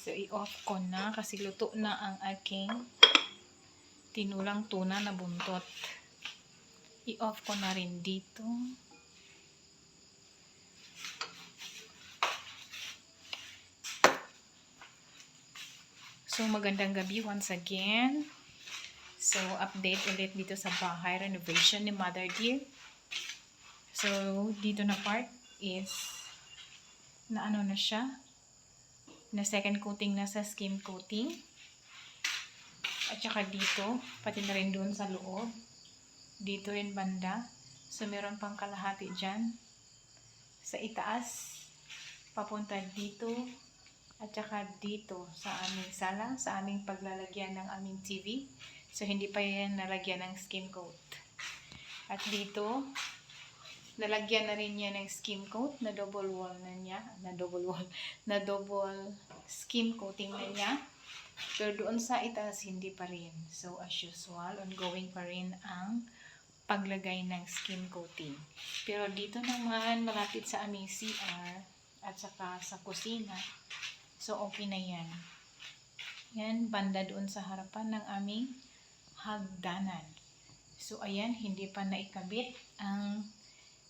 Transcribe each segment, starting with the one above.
So, i-off ko na kasi luto na ang aking tinulang tuna na buntot. I-off ko na rin dito. So, magandang gabi once again. So, update ulit dito sa bahay renovation ni Mother Dear. So, dito na part is na ano na siya, na second coating na sa skim coating. At saka dito, pati na rin doon sa loob. Dito rin banda. So, meron pang kalahati dyan. Sa itaas, papunta dito. At saka dito sa aming sala, sa aming paglalagyan ng aming TV. So, hindi pa yan nalagyan ng skim coat. At dito, nalagyan na rin niya ng skim coat na double wall na niya. Na double skim coating na niya. Pero doon sa itaas, hindi pa rin. So, as usual, ongoing pa rin ang paglagay ng skim coating. Pero dito naman, malapit sa aming CR at saka sa kusina. So, okay na yan. Yan, banda doon sa harapan ng aming hagdanan. So, ayan, hindi pa naikabit ang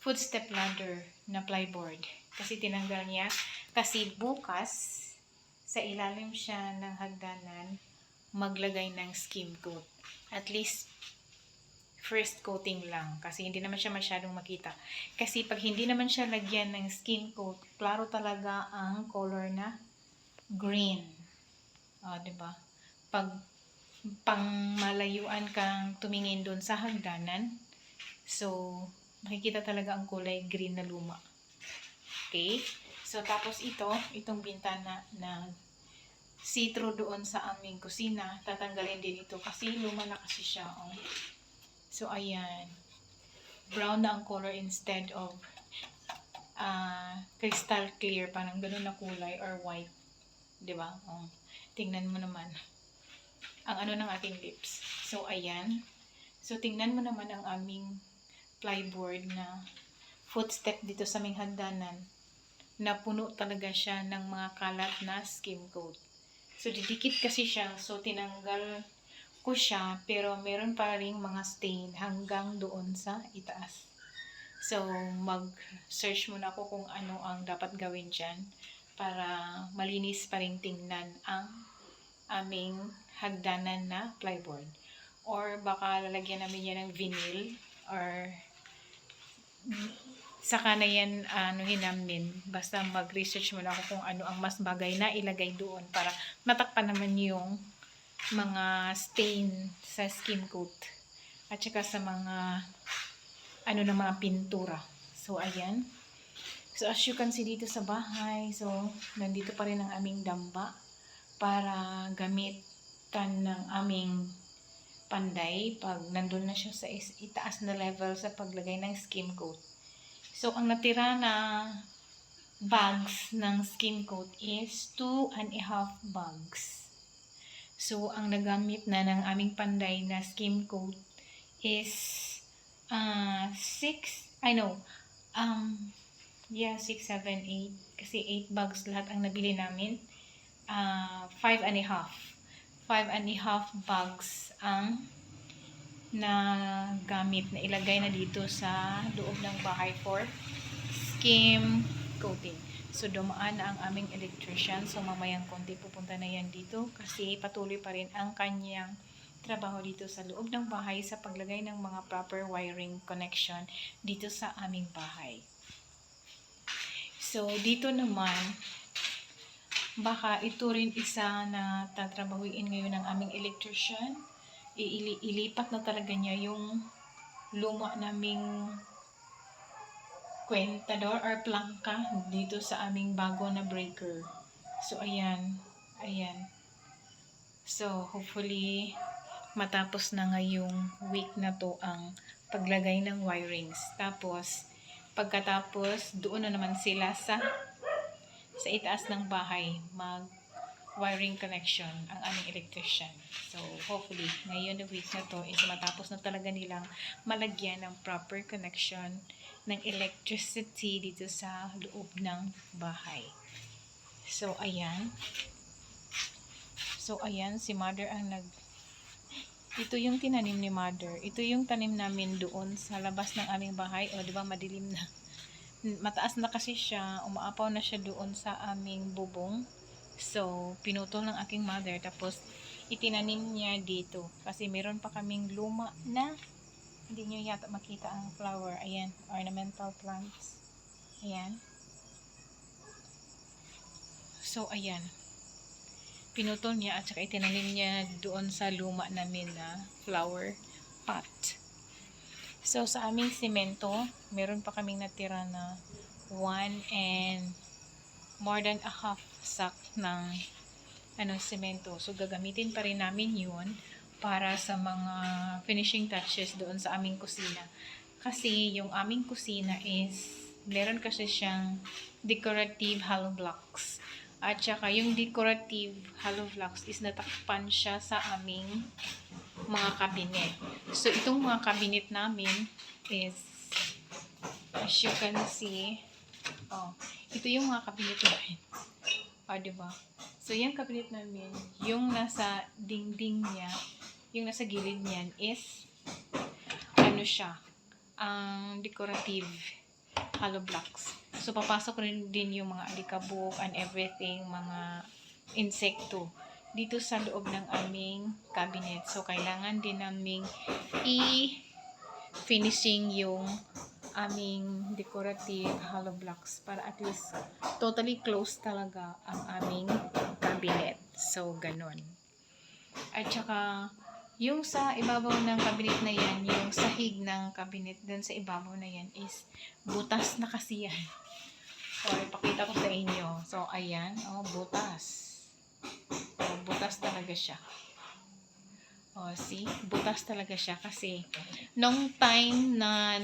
footstep ladder na plyboard. Kasi tinanggal niya. Kasi bukas, sa ilalim siya ng hagdanan, maglagay ng skim coat. At least, first coating lang. Kasi hindi naman siya masyadong makita. Kasi pag hindi naman siya lagyan ng skim coat, klaro talaga ang color na green. O, diba? Pag pangmalayuan kang tumingin doon sa hagdanan, so, makikita talaga ang kulay green na luma. Okay? So, tapos itong bintana na see-through doon sa aming kusina, tatanggalin din ito kasi luma na kasi siya. Oh. So, ayan. Brown na ang color instead of crystal clear, parang ganun na kulay or white. Diba? Oh. Tingnan mo naman ang ano ng ating lips. So, ayan. So, tingnan mo naman ang aming plyboard na footstep dito sa aming hagdanan na puno talaga siya ng mga kalat na skim coat. So, didikit kasi siya. So, tinanggal ko siya. Pero, meron pa rin mga stain hanggang doon sa itaas. So, mag-search muna ako kung ano ang dapat gawin dyan para malinis pa rin tingnan ang aming hagdanan na plyboard. Or, baka lalagyan namin yan ng vinyl or saka na yan anuhin namin. Basta mag-research muna ako kung ano ang mas bagay na ilagay doon para matakpan naman yung mga stain sa skim coat at saka sa mga ano na mga pintura. So, ayan. So, as you can see dito sa bahay, so, nandito pa rin ang aming damba para gamitan ng aming panday pag nandun na siya sa itaas na level sa paglagay ng skim coat. So, ang natira na bags ng skim coat is 2.5 bags. So, ang nagamit na ng aming panday na skim coat is 6, 6, 7, 8. Kasi 8 bags lahat ang nabili namin. 5.5 bags ang na gamit na ilagay na dito sa loob ng bahay for skim coating. So, dumaan na ang aming electrician. So, mamayang konti pupunta na yan dito kasi patuloy pa rin ang kanyang trabaho dito sa loob ng bahay sa paglagay ng mga proper wiring connection dito sa aming bahay. So, dito naman, baka ito rin isa na tatrabahuin ngayon ng aming electrician. Ilipat na talaga niya yung luma naming kwentador or plangka dito sa aming bago na breaker. So, ayan. Ayan. So, hopefully, matapos na ngayong week na to ang paglagay ng wirings. Tapos, pagkatapos, doon na naman sila sa itaas ng bahay wiring connection ang aming electrician. So, hopefully, ngayon na week na to is matapos na talaga nilang malagyan ng proper connection ng electricity dito sa loob ng bahay. So, ayan. So, ayan, si mother ang ito yung tinanim ni mother. Ito yung tanim namin doon sa labas ng aming bahay. O, di ba, madilim na. Mataas na kasi siya. Umaapaw na siya doon sa aming bubong. So, pinutol ng aking mother. Tapos, itinanim niya dito. Kasi meron pa kaming luma na hindi nyo yata makita ang flower. Ayan, ornamental plants. Ayan. So, ayan. Pinutol niya at saka itinanim niya doon sa luma namin na flower pot. So, sa aming simento, meron pa kaming natira na 1 and more than a half sack ng simento. So, gagamitin pa rin namin yun para sa mga finishing touches doon sa aming kusina. Kasi, yung aming kusina is, meron kasi siyang decorative hollow blocks. At saka, yung decorative hollow blocks is natakpan siya sa aming mga cabinet. So, itong mga cabinet namin is, as you can see, ito yung mga cabinet namin. Diba? So, yung cabinet namin, yung nasa dingding niya, yung nasa gilid niyan is, siya, ang decorative hollow blocks. So, papasok rin din yung mga alikabok and everything, mga insekto dito sa loob ng aming cabinet. So, kailangan din naming i-finishing yung aming decorative hollow blocks para at least totally closed talaga ang aming cabinet. So, ganon. At saka, yung sa ibabaw ng cabinet na yan, yung sahig ng cabinet dun sa ibabaw na yan is butas na kasi yan. So, ipakita ko sa inyo. So, ayan. Butas. Butas talaga siya. See? Butas talaga siya kasi nung time na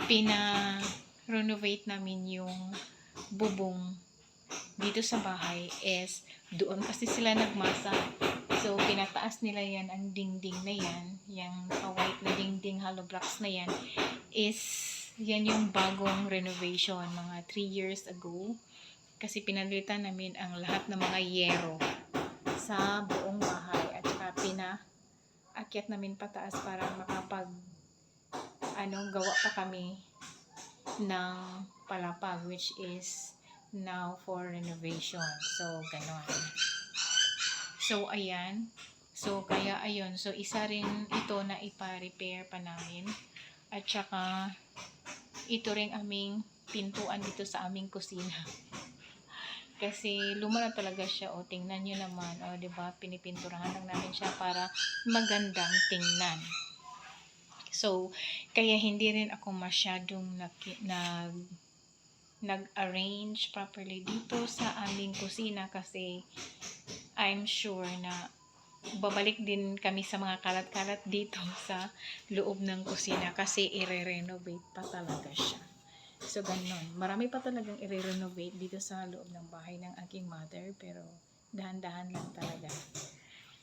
pina-renovate namin yung bubong dito sa bahay is doon kasi sila nagmasa. So, pinataas nila yan, ang dingding na yan, yung white na dingding hollow blocks na yan, is, yan yung bagong renovation, mga 3 years ago. Kasi pinalitan namin ang lahat ng mga yero sa buong bahay. At saka pinaakyat namin pataas para gawa pa kami ng palapag, which is now for renovation. So, ganon. So, ayan. So, kaya ayun. So, isa rin ito na ipa-repair pa namin. At saka, ito rin aming pintuan dito sa aming kusina. Kasi, luma na talaga siya. Tingnan nyo naman. Diba? Pinipinturahan lang namin siya para magandang tingnan. So, kaya hindi rin ako masyadong nag-arrange properly dito sa aming kusina kasi I'm sure na babalik din kami sa mga kalat-kalat dito sa loob ng kusina kasi i-renovate pa talaga siya. So, ganun. Marami pa talagang i-renovate dito sa loob ng bahay ng aking mother pero dahan-dahan lang talaga.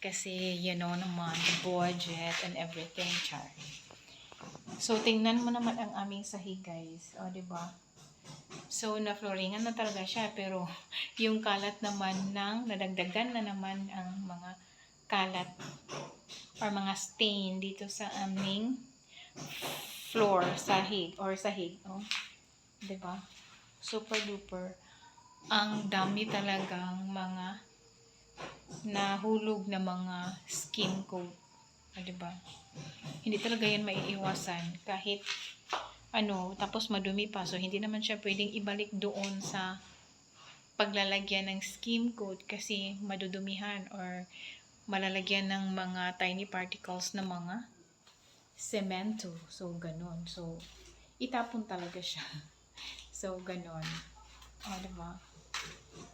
Kasi, naman, budget and everything, char. So, tingnan mo naman ang aming sahig, guys. Diba? So, na-flooringan na talaga siya, pero yung kalat naman nadagdagan na naman ang mga kalat or mga stain dito sa aming floor, sahig. Diba? Super duper. Ang dami talagang mga nahulog na mga skin coat. Diba? Hindi talaga yan maiiwasan kahit tapos madumi pa. So, hindi naman siya pwedeng ibalik doon sa paglalagyan ng skim coat kasi madudumihan or malalagyan ng mga tiny particles na mga semento. So, ganon. So, itapon talaga siya. So, ganon. Diba?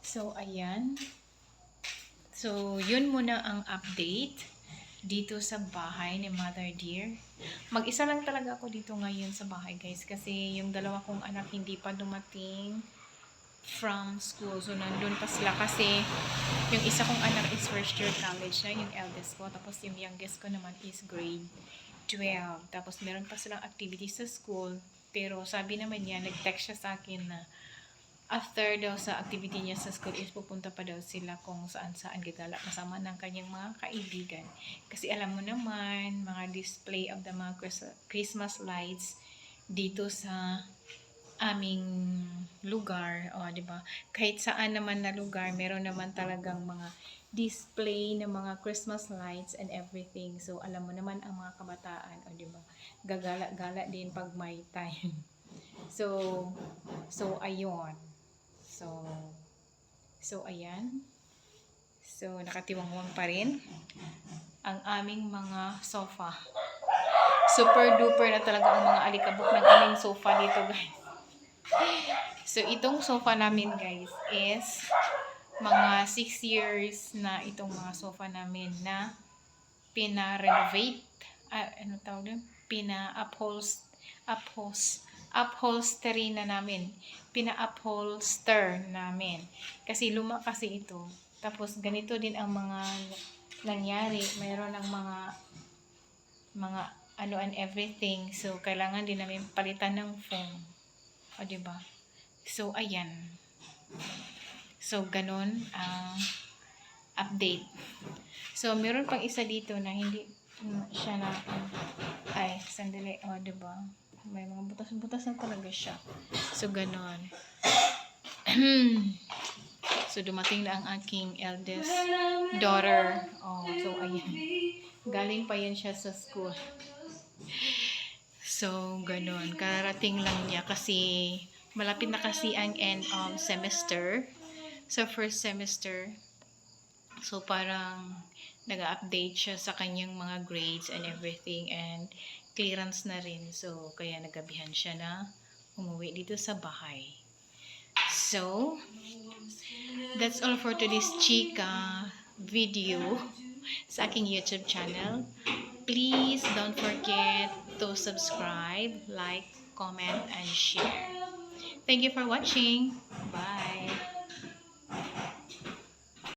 So, ayan. So, yun muna ang update dito sa bahay ni Mother Dear. Mag-isa lang talaga ako dito ngayon sa bahay, guys, kasi yung dalawa kong anak hindi pa dumating from school. So, nandun pa sila kasi yung isa kong anak is first year college na, yung eldest ko. Tapos, yung youngest ko naman is grade 12. Tapos, meron pa silang activities sa school. Pero, sabi naman niya, nag-text siya sa akin na after daw sa activity niya sa school is pupunta pa daw sila kung saan-saan gagala kasama ng kanyang mga kaibigan. Kasi alam mo naman, mga display of the mga Christmas lights dito sa aming lugar, o di ba? Kahit saan naman na lugar, meron naman talagang mga display ng mga Christmas lights and everything. So alam mo naman ang mga kabataan, o di ba? Gagala-gala din pag may time. So ayun. So ayan. So nakatiwangwang pa rin ang aming mga sofa. Super duper na talaga ang mga alikabok ng aming sofa dito, guys. So itong sofa namin, guys, is mga 6 years na itong mga sofa namin na pina-renovate. Ano tawag doon? Upholstery na namin. Pina-upholster namin. Kasi luma kasi ito. Tapos ganito din ang mga nangyari. Mayroon ng mga ano and everything. So kailangan din namin palitan ng foam. O diba? So ayan. So ganun ang update. So meron pang isa dito na hindi siya na ay sandali, o diba? May mga butas-butas na talaga siya. So, ganon. So, dumating na ang aking eldest daughter. Oh, so, ayan. Galing pa yan siya sa school. So, ganon. Kararating lang niya kasi malapit na kasi ang end of semester. So, first semester. So, parang nag-update siya sa kanyang mga grades and everything, and clearance na rin. So, kaya nagabihan siya na umuwi dito sa bahay. So, that's all for today's chika video sa aking YouTube channel. Please don't forget to subscribe, like, comment, and share. Thank you for watching. Bye!